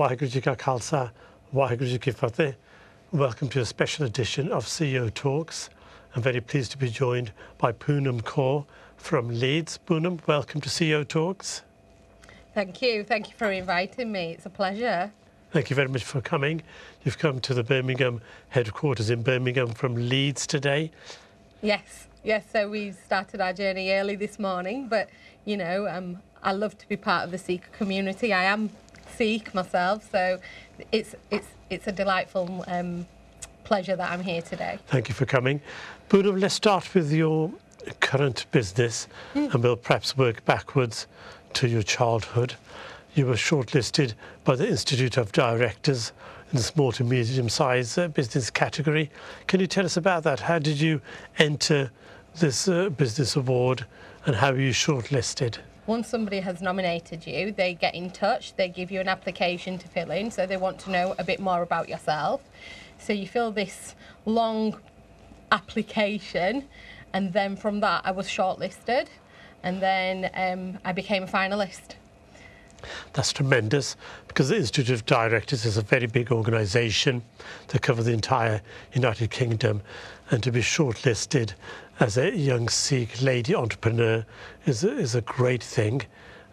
Waheguru Ji Ka Khalsa, Waheguru Ji Ki Fateh. Welcome to a special edition of CEO Talks. I'm very pleased to be joined by Poonam Kaur from Leeds. Poonam, welcome to CEO Talks. Thank you. Thank you for inviting me. It's a pleasure. Thank you very much for coming. You've come to the Birmingham headquarters in Birmingham from Leeds today. Yes. So we started our journey early this morning, but you know, I love to be part of the Sikh community. I am Sikh myself, so it's a delightful pleasure that I'm here today. Thank you for coming. Poonam, let's start with your current business and we'll perhaps work backwards to your childhood. You were shortlisted by the Institute of Directors in the small to medium-sized business category. Can you tell us about that? How did you enter this business award and how were you shortlisted? Once somebody has nominated you, they get in touch, they give you an application to fill in, so they want to know a bit more about yourself. So you fill this long application, and then from that I was shortlisted, and then I became a finalist. That's tremendous, because the Institute of Directors is a very big organisation that covers the entire United Kingdom, and to be shortlisted as a young Sikh lady entrepreneur is a great thing,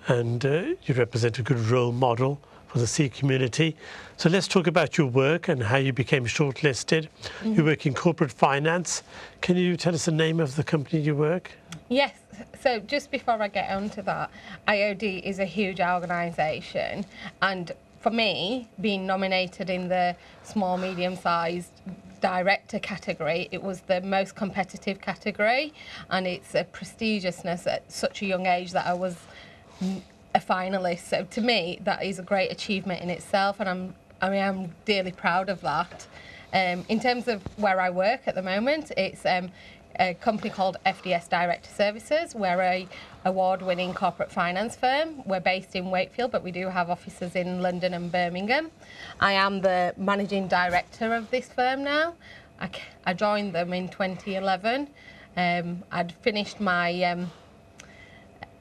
and you represent a good role model for the Sikh community. So let's talk about your work and how you became shortlisted. You work in corporate finance. Can you tell us the name of the company you work? Yes. So just before I get onto that, IOD is a huge organisation, and for me, being nominated in the small, medium-sized director category, it was the most competitive category, and it's a prestigiousness at such a young age that I was a finalist. So to me, that is a great achievement in itself, and I'm dearly proud of that. In terms of where I work at the moment, it's a company called FDS Director Services. We're an award-winning corporate finance firm. We're based in Wakefield, but we do have offices in London and Birmingham. I am the managing director of this firm now. I joined them in 2011. I'd finished my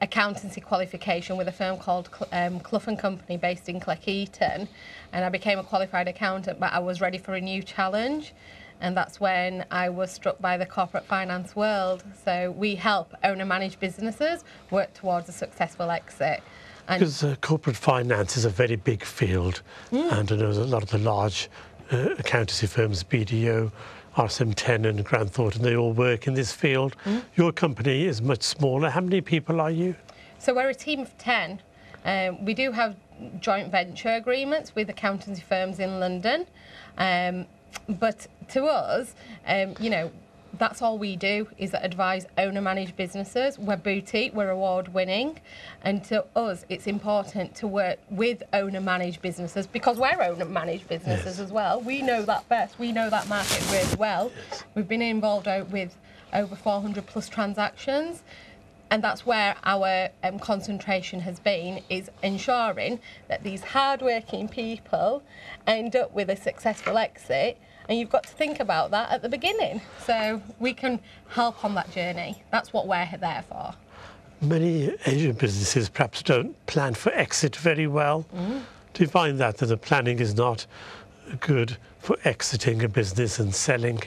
accountancy qualification with a firm called Clough & Company based in Cleckheaton, and I became a qualified accountant, but I was ready for a new challenge. And that's when I was struck by the corporate finance world. So we help owner-managed businesses work towards a successful exit. Because corporate finance is a very big field, and I know that a lot of the large accountancy firms, BDO, RSM10 and Grant Thornton, they all work in this field. Your company is much smaller. How many people are you? So we're a team of 10. We do have joint venture agreements with accountancy firms in London. But to us, you know, that's all we do is advise owner-managed businesses. We're boutique, we're award-winning, and to us, it's important to work with owner-managed businesses because we're owner-managed businesses as well. We know that best. We know that market really well. We've been involved with over 400 plus transactions, and that's where our concentration has been, is ensuring that these hard-working people end up with a successful exit. And you've got to think about that at the beginning. So we can help on that journey. That's what we're there for. Many Asian businesses perhaps don't plan for exit very well. Do you find that the planning is not good for exiting a business and selling?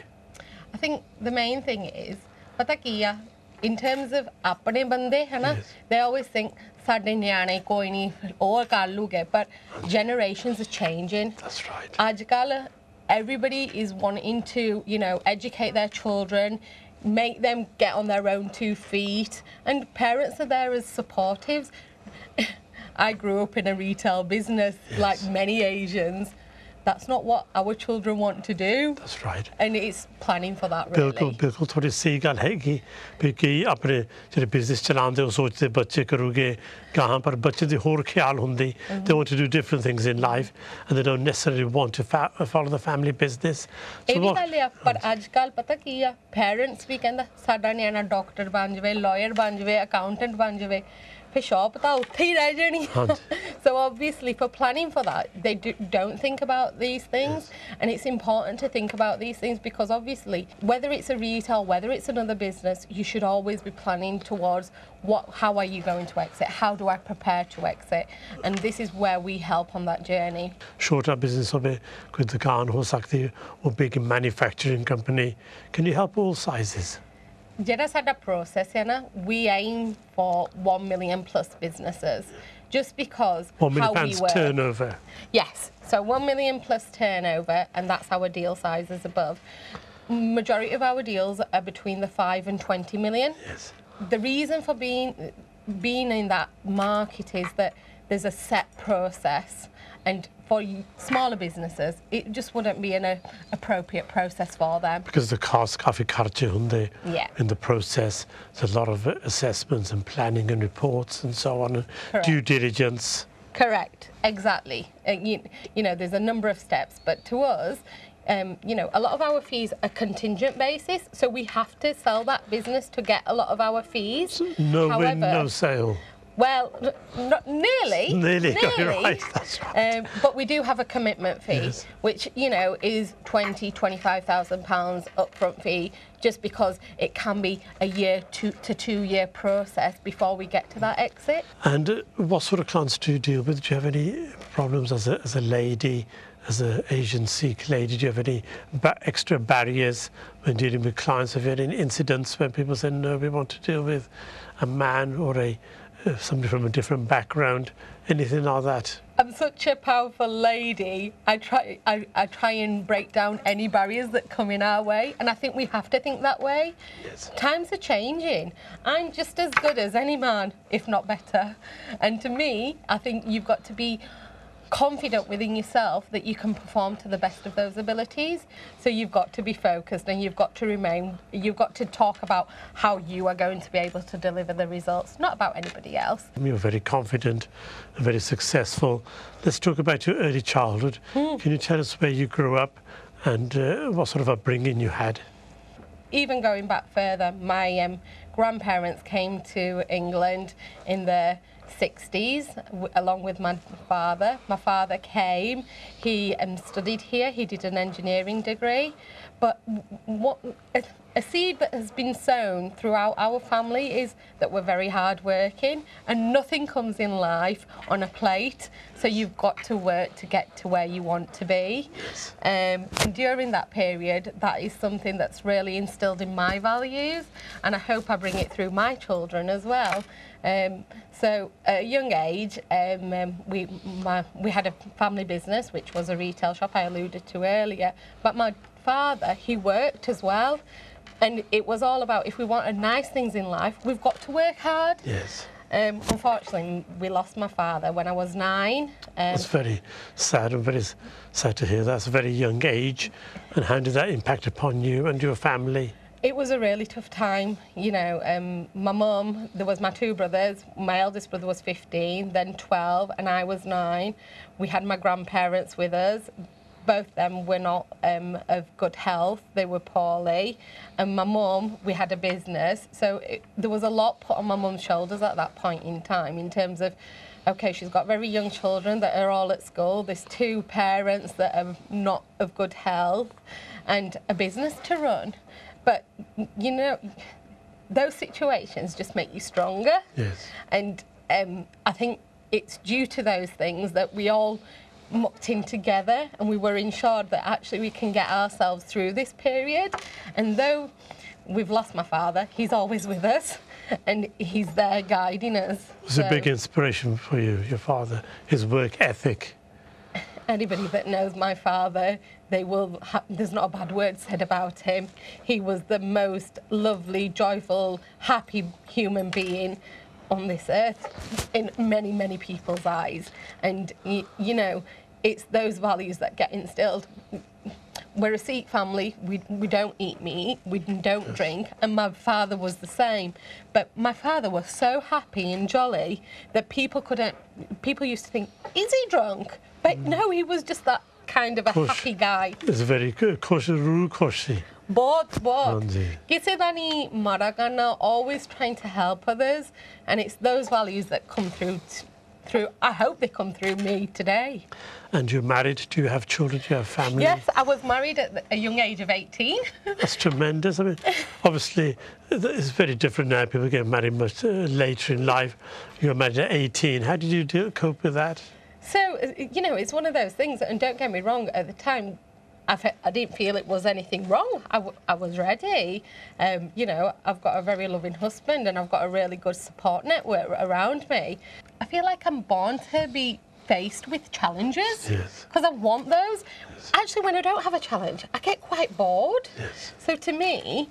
I think the main thing is, pata kiya, in terms of apne bande, hai na, they always think, sade nyane koi nahi aur kar luge, but generations are changing. That's right. Aajkal, everybody is wanting to, you know, educate their children, make them get on their own 2 feet, and parents are there as supportives. I grew up in a retail business like many Asians. That's not what our children want to do. That's right. And it's planning for that, really. बिल्कुल थोड़ी सही गल है कि अपने जो business चलाते हो सोचते बच्चे करोगे कहाँ पर बच्चे दी होर ख्याल हुंदी. They want to do different things in life and they don't necessarily want to follow the family business. ਇਹ ਵੀ ਗੱਲ ਹੈ, ਪਰ ਅੱਜਕੱਲ ਪਤਾ ਕੀ ਆ, parents ਵੀ ਕਹਿੰਦਾ ਸਾਡਾ ਨਿਆਣਾ ਡਾਕਟਰ ਬਣ ਜਾਵੇ, lawyer ਬਣ ਜਾਵੇ, accountant ਬਣ ਜਾਵੇ. sure, but they're teenage. So obviously for planning for that, they don't think about these things. And it's important to think about these things because obviously, whether it's a retail, whether it's another business, you should always be planning towards how are you going to exit? How do I prepare to exit? And this is where we help on that journey. Shorter business of a good dukaan ho sakti hai or big manufacturing company. Can you help all sizes? Jada sada process, we aim for 1 million plus businesses, just because 1 million how we pounds work. turnover. Yes, so 1 million plus turnover, and that's our deal sizes above. Majority of our deals are between the 5 and 20 million. Yes. The reason for being in that market is that there's a set process, and for smaller businesses, it just wouldn't be an appropriate process for them. Because the cost kafi kharche hunde in the process. There's a lot of assessments and planning and reports and so on, and due diligence. Correct, exactly. You know, there's a number of steps, but to us, you know, a lot of our fees are contingent basis, so we have to sell that business to get a lot of our fees. No win, no sale. Well, nearly. Nearly, right, that's right. But we do have a commitment fee, which, you know, is £25,000 upfront fee, just because it can be a year to 2 year process before we get to that exit. And what sort of clients do you deal with? Do you have any problems as a lady, as an Asian Sikh lady? Do you have any extra barriers when dealing with clients? Have you had any incidents when people say, no, we want to deal with a man or somebody from a different background, anything like that? I'm such a powerful lady. I try and break down any barriers that come in our way, and I think we have to think that way. Yes. Times are changing. I'm just as good as any man, if not better. And to me, I think you've got to be confident within yourself that you can perform to the best of those abilities. So you've got to be focused, and you've got to talk about how you are going to be able to deliver the results, not about anybody else. You're very confident and very successful. Let's talk about your early childhood. Can you tell us where you grew up and what sort of upbringing you had? Even going back further, my grandparents came to England in the 60s along with my father. My father came, he studied here, he did an engineering degree, but a seed that has been sown throughout our family is that we're very hard working, and nothing comes in life on a plate, so you've got to work to get to where you want to be. And during that period, that is something that's really instilled in my values, and I hope I bring it through my children as well. So at a young age, we had a family business, which was a retail shop I alluded to earlier, but my father, he worked as well, and it was all about, if we want nice things in life, we've got to work hard. Yes. Unfortunately, we lost my father when I was 9. That's very sad, and very sad to hear. That's a very young age. And how did that impact upon you and your family? It was a really tough time, you know. My mum, there was my 2 brothers. My eldest brother was 15, then 12, and I was 9. We had my grandparents with us. Both of them were not of good health. They were poorly. And my mum, we had a business. So there was a lot put on my mum's shoulders at that point in time, in terms of, okay, she's got very young children that are all at school. There's 2 parents that are not of good health, and a business to run. But, you know, those situations just make you stronger. Yes. And I think it's due to those things that we all mucked in together, and we were ensured that actually we can get ourselves through this period. And though we've lost my father, he's always with us, and he's there guiding us. It was a big inspiration for you, your father, his work ethic. Anybody that knows my father, there's not a bad word said about him. He was the most lovely, joyful, happy human being on this earth in many, many people's eyes. And, you know, it's those values that get instilled. We're a Sikh family. We don't eat meat. We don't drink. And my father was the same. But my father was so happy and jolly that people used to think, is he drunk? But no, he was just that kind of a happy guy. It's very good. But Anji. Kisebani Maragana, always trying to help others, and it's those values that come through. I hope they come through me today. And you're married? Do you have children? Do you have family? Yes, I was married at a young age of 18. That's tremendous. I mean, obviously, it's very different now. People get married much later in life. You were married at 18. How did you cope with that? So, you know, it's one of those things, and don't get me wrong, at the time, I didn't feel it was anything wrong. I was ready. You know, I've got a very loving husband and I've got a really good support network around me. I feel like I'm born to be faced with challenges because I want those. Yes. Actually, when I don't have a challenge, I get quite bored. Yes. So to me,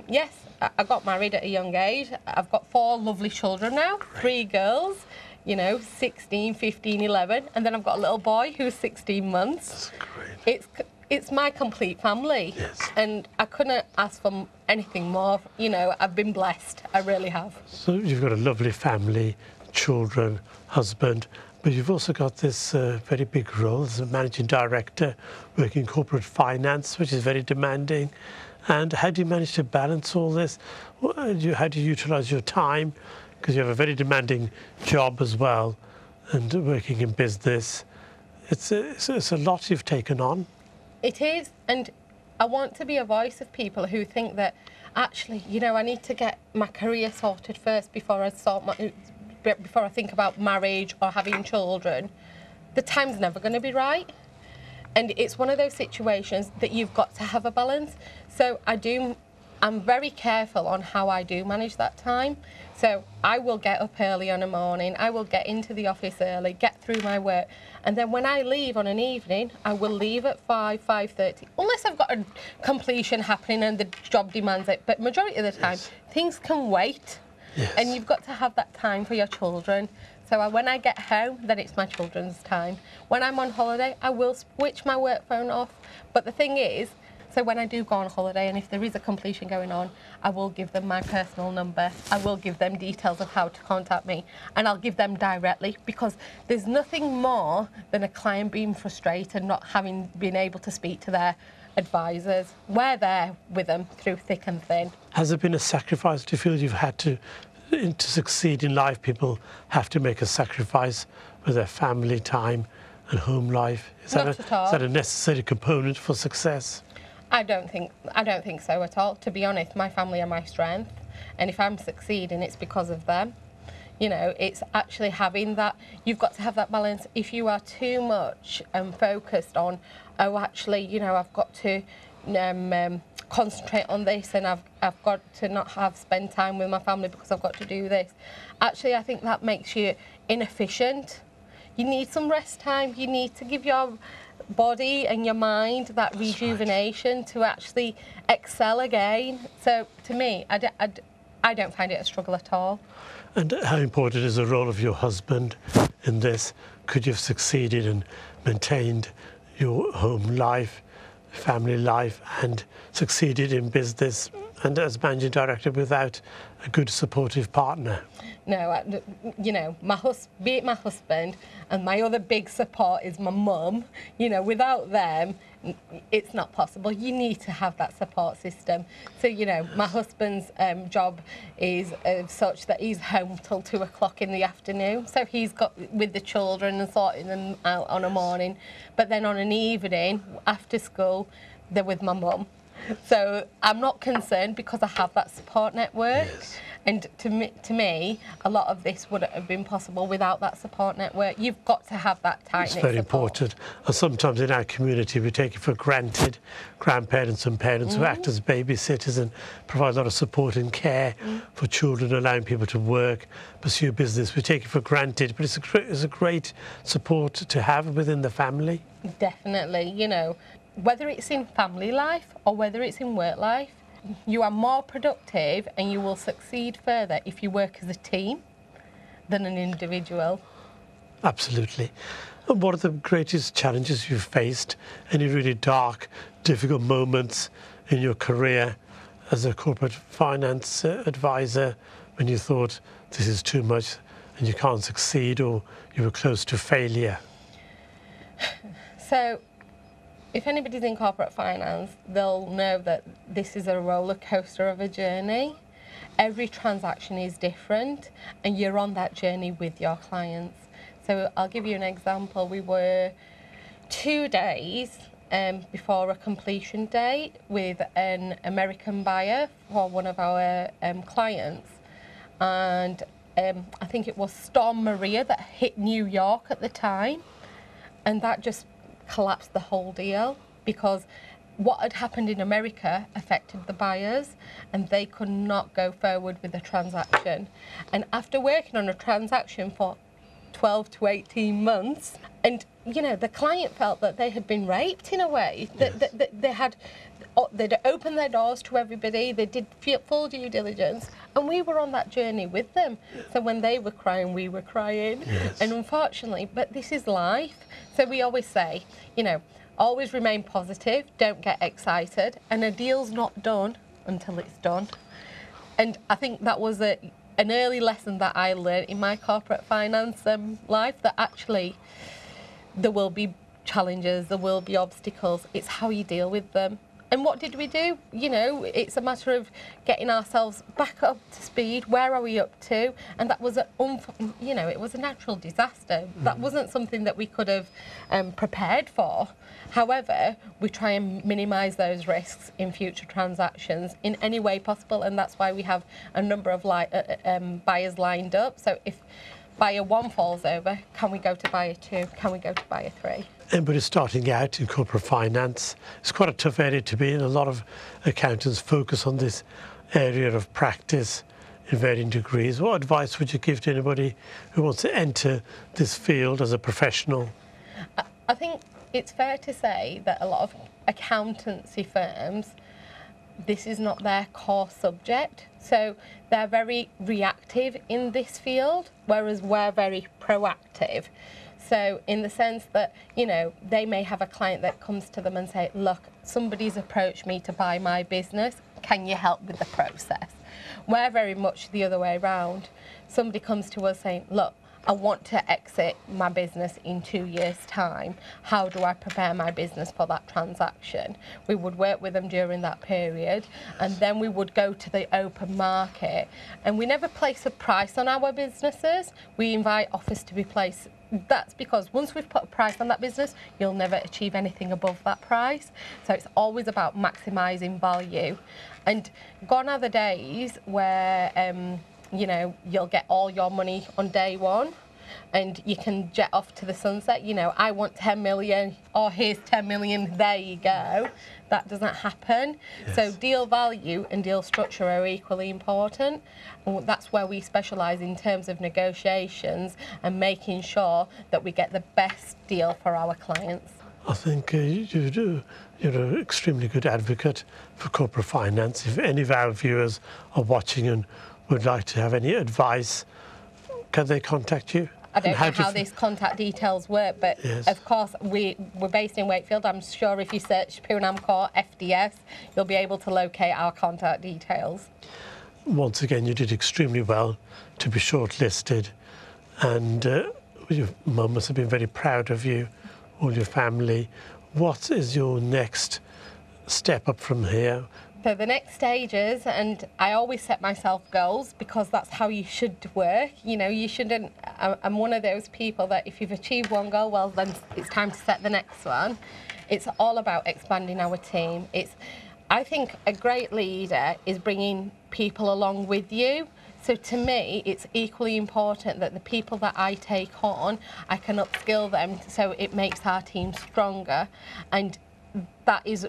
yes, I got married at a young age. I've got 4 lovely children now, 3 girls. You know, 16, 15, 11, and then I've got a little boy who's 16 months. That's great. It's my complete family, and I couldn't ask for anything more. You know, I've been blessed. I really have. So you've got a lovely family, children, husband, but you've also got this very big role as a managing director, working in corporate finance, which is very demanding. And how do you manage to balance all this? How do you utilise your time? Because you have a very demanding job as well, and working in business. It's a lot you've taken on. It is, and I want to be a voice of people who think that actually, you know, I need to get my career sorted first before I think about marriage or having children. The time's never going to be right, and it's one of those situations that you've got to have a balance. So I'm very careful on how I do manage that time. So I will get up early on a morning, I will get into the office early, get through my work, and then when I leave on an evening, I will leave at 5:30, unless I've got a completion happening and the job demands it. But majority of the time, things can wait, and you've got to have that time for your children. So when I get home, then it's my children's time. When I'm on holiday, I will switch my work phone off. But the thing is, so when I do go on holiday and if there is a completion going on, I will give them my personal number. I will give them details of how to contact me, and I'll give them directly, because there's nothing more than a client being frustrated and not having been able to speak to their advisors. We're there with them through thick and thin. Has there been a sacrifice? Do you feel you've had to succeed in life, people have to make a sacrifice with their family time and home life? Is that a necessary component for success? I don't think so at all. To be honest, my family are my strength, and if I'm succeeding, it's because of them. You know, it's actually having that. You've got to have that balance. If you are too much focused on, oh, actually, you know, I've got to concentrate on this, and I've got to not spend time with my family because I've got to do this. Actually, I think that makes you inefficient. You need some rest time. You need to give your body and your mind that rejuvenation to actually excel again. So to me, I don't find it a struggle at all. And how important is the role of your husband in this? Could you have succeeded and maintained your home life, family life, and succeeded in business and as managing director without a good supportive partner? No, you know, be it my husband, and my other big support is my mum. You know, without them, it's not possible. You need to have that support system. So, you know, my husband's job is such that he's home till 2 o'clock in the afternoon. So he's got with the children and sorting them out on a morning. But then on an evening, after school, they're with my mum. So I'm not concerned because I have that support network. And to me, a lot of this wouldn't have been possible without that support network. You've got to have that tight-knit It's very support. important. And sometimes in our community, we take it for granted. Grandparents and parents who act as babysitters and provide a lot of support and care for children, allowing people to work, pursue business. We take it for granted, but it's a great support to have within the family. Definitely, you know, whether it's in family life or whether it's in work life, you are more productive and you will succeed further if you work as a team than an individual. Absolutely. And what are the greatest challenges you've faced? Any really dark, difficult moments in your career as a corporate finance advisor when you thought this is too much and you can't succeed, or you were close to failure? So if anybody's in corporate finance, they'll know that this is a roller coaster of a journey. Every transaction is different, and you're on that journey with your clients. So I'll give you an example. We were 2 days before a completion date with an American buyer for one of our clients, and I think it was Storm Maria that hit New York at the time, and that just collapsed the whole deal, because what had happened in America affected the buyers and they could not go forward with the transaction. And after working on a transaction for 12 to 18 months, and you know, the client felt that they had been raped in a way, that they'd opened their doors to everybody, they did full due diligence, and we were on that journey with them. So when they were crying, we were crying. Yes. And unfortunately, but this is life. So we always say, you know, always remain positive, don't get excited, and a deal's not done until it's done. And I think that was an early lesson that I learned in my corporate finance life, that actually there will be challenges, there will be obstacles, it's how you deal with them. And what did we do? You know, it's a matter of getting ourselves back up to speed. Where are we up to? And that was it was a natural disaster. That wasn't something that we could have prepared for. However, we try and minimise those risks in future transactions in any way possible, and that's why we have a number of buyers lined up. So if buyer 1 falls over, can we go to buyer 2? Can we go to buyer 3? Anybody starting out in corporate finance, it's quite a tough area to be in. A lot of accountants focus on this area of practice in varying degrees. What advice would you give to anybody who wants to enter this field as a professional? I think it's fair to say that a lot of accountancy firms, this is not their core subject. So they're very reactive in this field, whereas we're very proactive. So in the sense that, you know, they may have a client that comes to them and say, look, somebody's approached me to buy my business, can you help with the process? We're very much the other way around. Somebody comes to us saying, look, I want to exit my business in 2 years' time. How do I prepare my business for that transaction? We would work with them during that period, and then we would go to the open market. And we never place a price on our businesses. We invite offers to be placed. That's because once we've put a price on that business, you'll never achieve anything above that price. So it's always about maximising value. And gone are the days where you know, you'll get all your money on day one and you can jet off to the sunset. You know, I want 10 million, or here's 10 million, there you go. That doesn't happen. Yes. So deal value and deal structure are equally important. And that's where we specialise in terms of negotiations and making sure that we get the best deal for our clients. I think you're an extremely good advocate for corporate finance. If any of our viewers are watching and would like to have any advice, can they contact you? I don't know how these contact details work, but yes, of course we're based in Wakefield. I'm sure if you search Poonam Kaur FDS, you'll be able to locate our contact details. Once again, you did extremely well to be shortlisted, and your mum must have been very proud of you, all your family. What is your next step up from here? So the next stages, and I always set myself goals because that's how you should work. You know, you shouldn't, I'm one of those people that if you've achieved one goal, well, then it's time to set the next one. It's all about expanding our team. I think a great leader is bringing people along with you. So to me, it's equally important that the people that I take on, I can upskill them so it makes our team stronger. And that is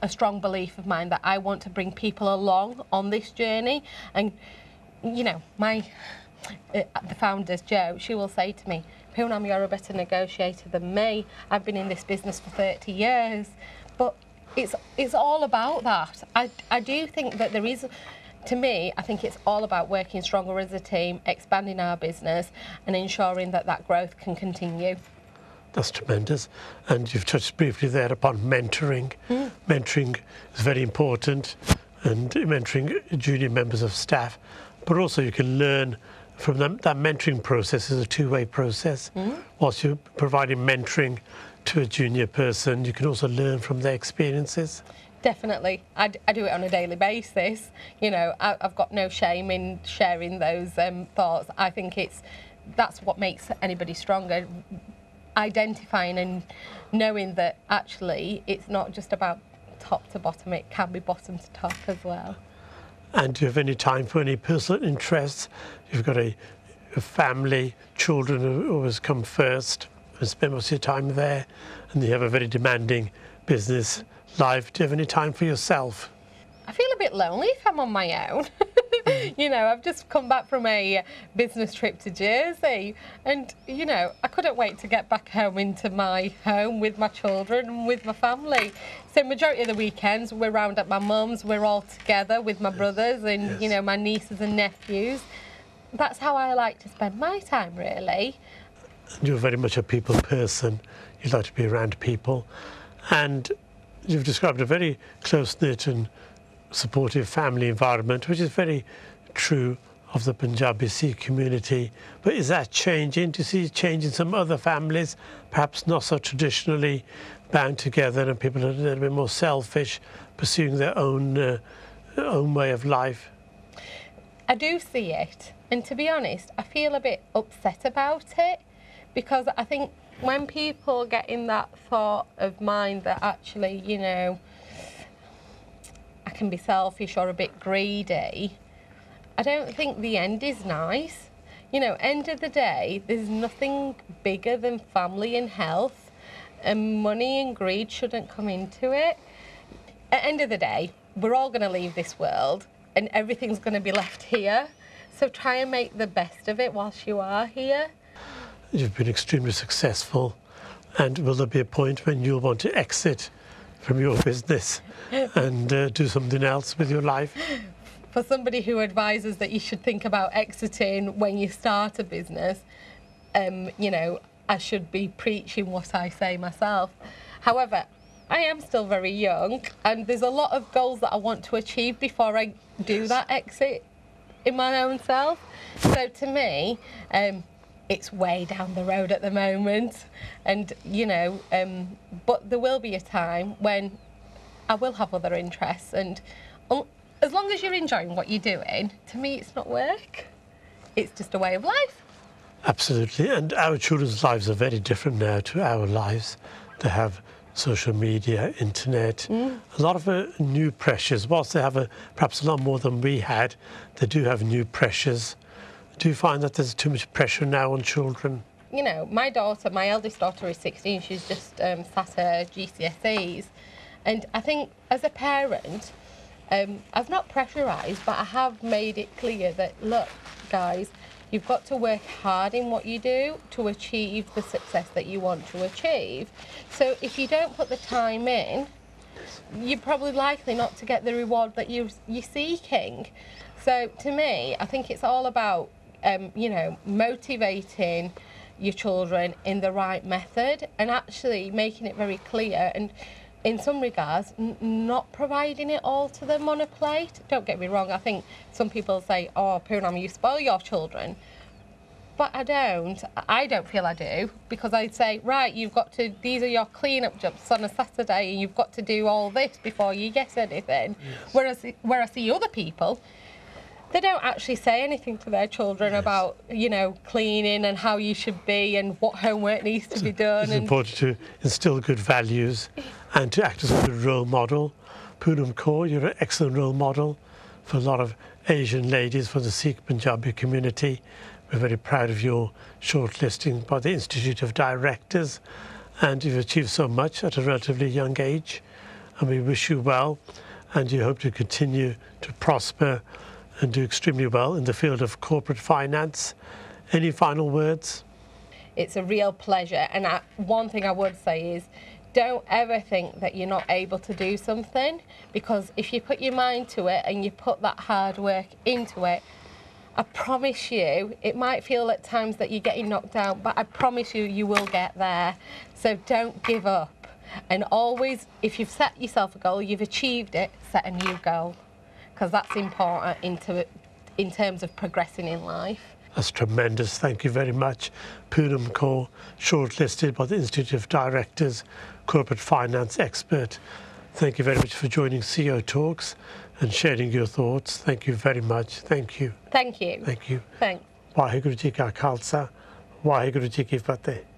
a strong belief of mine, that I want to bring people along on this journey. And, you know, the founder's Jo, she will say to me, Poonam, you're a better negotiator than me. I've been in this business for 30 years. But it's all about that. I do think that there is, to me, I think it's all about working stronger as a team, expanding our business and ensuring that that growth can continue. That's tremendous. And you've touched briefly there upon mentoring. Mentoring is very important, and mentoring junior members of staff. But also you can learn from them. That mentoring process is a two-way process. Whilst you're providing mentoring to a junior person, you can also learn from their experiences. Definitely. I do it on a daily basis. You know, I've got no shame in sharing those thoughts. I think that's what makes anybody stronger, identifying and knowing that actually it's not just about top to bottom, it can be bottom to top as well. And do you have any time for any personal interests? You've got a family, children who always come first and spend most of your time there, and you have a very demanding business life. Do you have any time for yourself? I feel a bit lonely if I'm on my own. You know, I've just come back from a business trip to Jersey, and, you know, I couldn't wait to get back home into my home with my children and with my family. So majority of the weekends we're round at my mum's, we're all together with my brothers and, you know, my nieces and nephews. That's how I like to spend my time, really. You're very much a people person. You like to be around people, and you've described a very close-knit and supportive family environment, which is very true of the Punjabi Sikh community. But is that changing? Do you see a change in some other families, perhaps not so traditionally bound together, and people are a little bit more selfish, pursuing their own way of life? I do see it, and to be honest, I feel a bit upset about it, because I think when people get in that thought of mind that actually, you know, I can be selfish or a bit greedy, I don't think the end is nice. You know, end of the day, there's nothing bigger than family and health, and money and greed shouldn't come into it. At the end of the day, we're all going to leave this world and everything's going to be left here. So try and make the best of it whilst you are here. You've been extremely successful, and will there be a point when you'll want to exit from your business and do something else with your life? For somebody who advises that you should think about exiting when you start a business, you know, I should be preaching what I say myself. However, I am still very young, and there's a lot of goals that I want to achieve before I do that exit in my own self. So to me, it's way down the road at the moment, and you know, but there will be a time when I will have other interests, and as long as you're enjoying what you're doing, to me it's not work, it's just a way of life. Absolutely, and our children's lives are very different now to our lives. They have social media, internet, a lot of new pressures. Whilst they have perhaps a lot more than we had, they do have new pressures. Do you find that there's too much pressure now on children? You know, my eldest daughter is 16, she's just sat her GCSEs, and I think as a parent, I've not pressurised, but I have made it clear that, look, guys, you've got to work hard in what you do to achieve the success that you want to achieve. So if you don't put the time in, you're probably likely not to get the reward that you're seeking. So to me, I think it's all about you know, motivating your children in the right method and actually making it very clear, and in some regards not providing it all to them on a plate. Don't get me wrong, I think some people say, oh, Poonam, you spoil your children, but I don't feel I do, because I'd say, right, you've got to, these are your clean-up jobs on a Saturday, and you've got to do all this before you get anything. Yes. Where I see other people, they don't actually say anything to their children about, you know, cleaning and how you should be and what homework needs to be done. It's important to instill good values and to act as a good role model. Poonam Kaur, you're an excellent role model for a lot of Asian ladies from the Sikh Punjabi community. We're very proud of your shortlisting by the Institute of Directors, and you've achieved so much at a relatively young age, and we wish you well, and you hope to continue to prosper and do extremely well in the field of corporate finance. Any final words? It's a real pleasure, and one thing I would say is, don't ever think that you're not able to do something, because if you put your mind to it and you put that hard work into it, I promise you, it might feel at times that you're getting knocked down, but I promise you, you will get there. So don't give up, and always, if you've set yourself a goal, you've achieved it, set a new goal, because that's important in terms of progressing in life. That's tremendous. Thank you very much. Poonam Kaur, shortlisted by the Institute of Directors, corporate finance expert. Thank you very much for joining CEO Talks and sharing your thoughts. Thank you very much. Thank you. Thank you. Thank you. Thanks. Waheguru Ji Ka Khalsa, Waheguru Ji Ki Fateh.